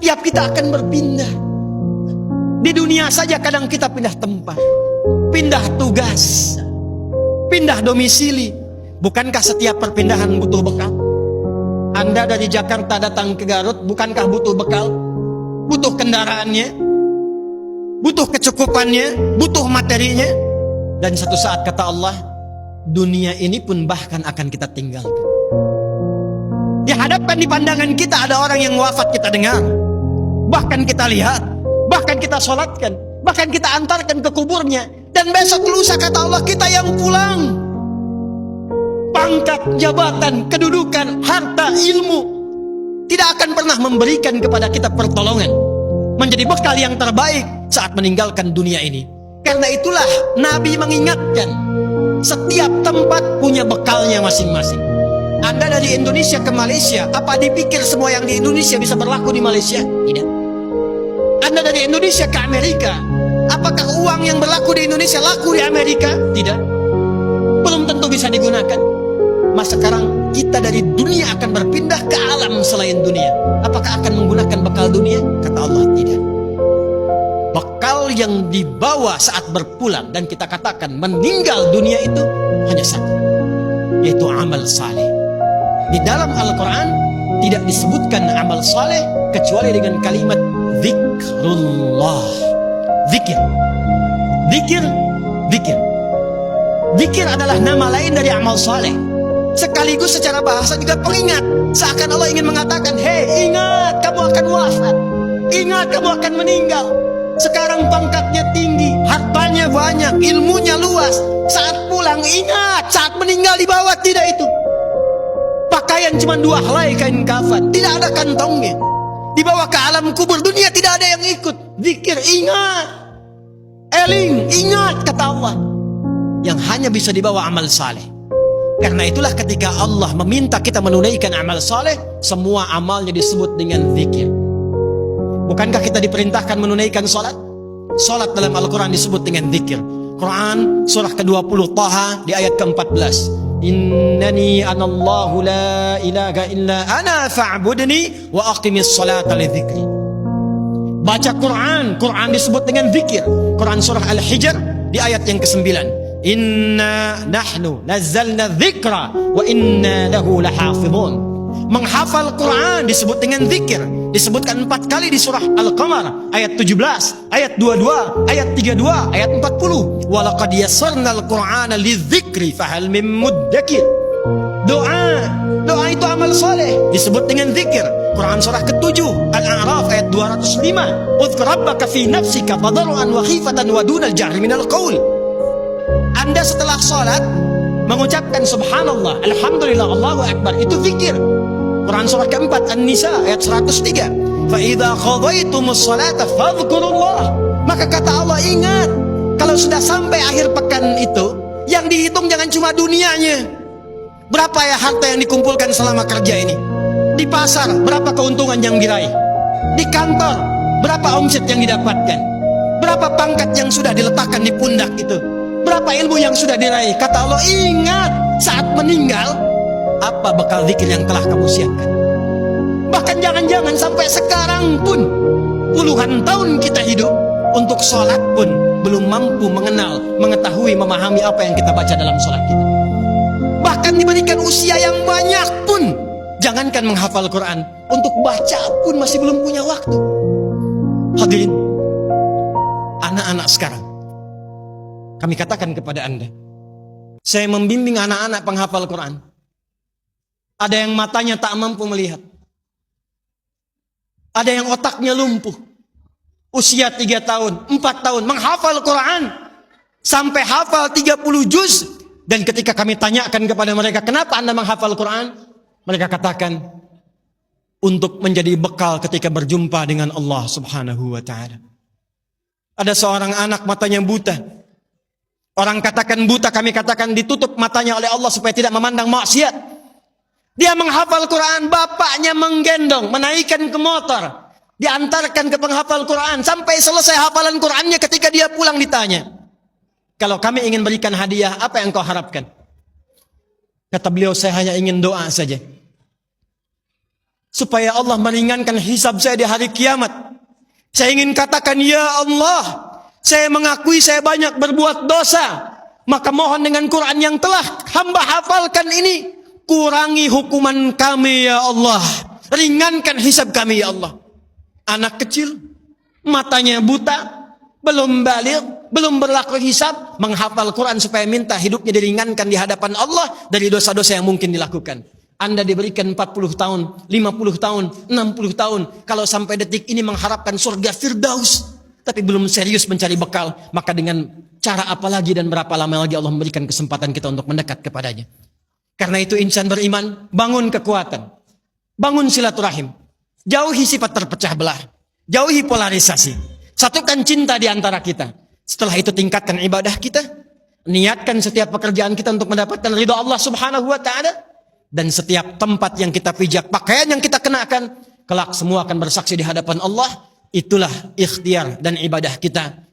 Setiap kita akan berpindah. Di dunia saja kadang kita pindah tempat, pindah tugas, pindah domisili. Bukankah setiap perpindahan butuh bekal? Anda dari Jakarta datang ke Garut, bukankah butuh bekal? Butuh kendaraannya, butuh kecukupannya, butuh materinya. Dan satu saat kata Allah, dunia ini pun bahkan akan kita tinggalkan. Dihadapkan di pandangan kita ada orang yang wafat kita dengar, bahkan kita lihat, bahkan kita sholatkan, bahkan kita antarkan ke kuburnya. Dan besok lusa kata Allah kita yang pulang. Pangkat, jabatan, kedudukan, harta, ilmu tidak akan pernah memberikan kepada kita pertolongan, menjadi bekal yang terbaik saat meninggalkan dunia ini. Karena itulah Nabi mengingatkan, setiap tempat punya bekalnya masing-masing. Anda dari Indonesia ke Malaysia, apa dipikir semua yang di Indonesia bisa berlaku di Malaysia? Tidak. Anda dari Indonesia ke Amerika, apakah uang yang berlaku di Indonesia laku di Amerika? Tidak. Belum tentu bisa digunakan. Mas sekarang kita dari dunia akan berpindah ke alam selain dunia. Apakah akan menggunakan bekal dunia? Kata Allah, tidak. Bekal yang dibawa saat berpulang dan kita katakan meninggal dunia itu hanya satu, yaitu amal saleh. Di dalam Al-Quran tidak disebutkan amal saleh kecuali dengan kalimat zikrullah. Zikir. Zikir. Zikir. Zikir adalah nama lain dari amal saleh. Sekaligus secara bahasa juga pengingat. Seakan Allah ingin mengatakan, hei ingat kamu akan wafat, ingat kamu akan meninggal. Sekarang pangkatnya tinggi, hartanya banyak, ilmunya luas. Saat pulang ingat, saat meninggal dibawa tidak itu. Pakaian cuma 2 helai kain kafan, tidak ada kantongnya. Dibawa ke alam kubur dunia tidak ada yang ikut. Zikir, ingat. Eling, ingat kata Allah. Yang hanya bisa dibawa amal saleh. Karena itulah ketika Allah meminta kita menunaikan amal saleh, semua amalnya disebut dengan zikir. Bukankah kita diperintahkan menunaikan salat? Salat dalam Al-Quran disebut dengan zikir. Quran surah ke-20 Taha di ayat ke-14. Innani anallahu la ilaha illa ana fa'budni wa aqimis salata li dzikri. Baca Quran, Quran disebut dengan zikir. Quran surah Al-Hijr di ayat yang ke-9. Inna nahnu nazzalna dzikra wa inna lahu lahafizun. Menghafal Quran disebut dengan zikir. Disebutkan 4 kali di surah Al-Qamar ayat 17, ayat 22, ayat 32, ayat 40. Walaqad yassarnal Qur'ana lidzikri fahal mim muddakir. Doa itu amal saleh disebut dengan zikir. Quran surah ke-7 Al-A'raf ayat 205. Udhkur rabbaka fi nafsika tadarruan wa khifatan wa dunal jahri minal qaul. Anda setelah salat mengucapkan subhanallah, alhamdulillah, Allahu akbar, itu zikir. Quran surah ke-4 An-Nisa ayat 103. Fa idza qadaytumus salata fadhkurullah. Maka kata Allah, ingat, kalau sudah sampai akhir pekan itu, yang dihitung jangan cuma dunianya. Berapa ya harta yang dikumpulkan selama kerja ini? Di pasar berapa keuntungan yang diraih? Di kantor berapa omset yang didapatkan? Berapa pangkat yang sudah diletakkan di pundak itu? Berapa ilmu yang sudah diraih? Kata Allah, ingat, saat meninggal apa bekal zikir yang telah kamu siapkan. Bahkan jangan-jangan sampai sekarang pun, puluhan tahun kita hidup, untuk sholat pun belum mampu mengenal, mengetahui, memahami apa yang kita baca dalam sholat kita. Bahkan diberikan usia yang banyak pun, jangankan menghafal Quran, untuk baca pun masih belum punya waktu. Hadirin, anak-anak sekarang, kami katakan kepada Anda, saya membimbing anak-anak penghafal Quran. Ada yang matanya tak mampu melihat. Ada yang otaknya lumpuh. Usia 3 tahun, 4 tahun, menghafal Quran. Sampai hafal 30 juz. Dan ketika kami tanyakan kepada mereka, kenapa Anda menghafal Quran? Mereka katakan, untuk menjadi bekal ketika berjumpa dengan Allah subhanahu wa ta'ala. Ada seorang anak matanya buta. Orang katakan buta, kami katakan ditutup matanya oleh Allah supaya tidak memandang maksiat. Dia menghafal Quran, bapaknya menggendong, menaikkan ke motor, diantarkan ke penghafal Quran, sampai selesai hafalan Qurannya. Ketika dia pulang ditanya, kalau kami ingin berikan hadiah, apa yang kau harapkan? Kata beliau, saya hanya ingin doa saja. supaya Allah meringankan hisab saya di hari kiamat. Saya ingin katakan, ya Allah, saya mengakui saya banyak berbuat dosa. Maka mohon dengan Quran yang telah hamba hafalkan ini, kurangi hukuman kami ya Allah. Ringankan hisab kami ya Allah. Anak kecil, matanya buta, belum balik, belum berlaku hisab, menghafal Quran supaya minta hidupnya diringankan di hadapan Allah dari dosa-dosa yang mungkin dilakukan. Anda diberikan 40 tahun, 50 tahun, 60 tahun. Kalau sampai detik ini mengharapkan surga Firdaus, tapi belum serius mencari bekal, maka dengan cara apa lagi dan berapa lama lagi Allah memberikan kesempatan kita untuk mendekat kepadanya. Karena itu insan beriman, bangun kekuatan, bangun silaturahim, jauhi sifat terpecah belah, jauhi polarisasi, satukan cinta di antara kita. Setelah itu tingkatkan ibadah kita, niatkan setiap pekerjaan kita untuk mendapatkan ridha Allah Subhanahu wa taala, dan setiap tempat yang kita pijak, pakaian yang kita kenakan, kelak semua akan bersaksi di hadapan Allah. Itulah ikhtiar dan ibadah kita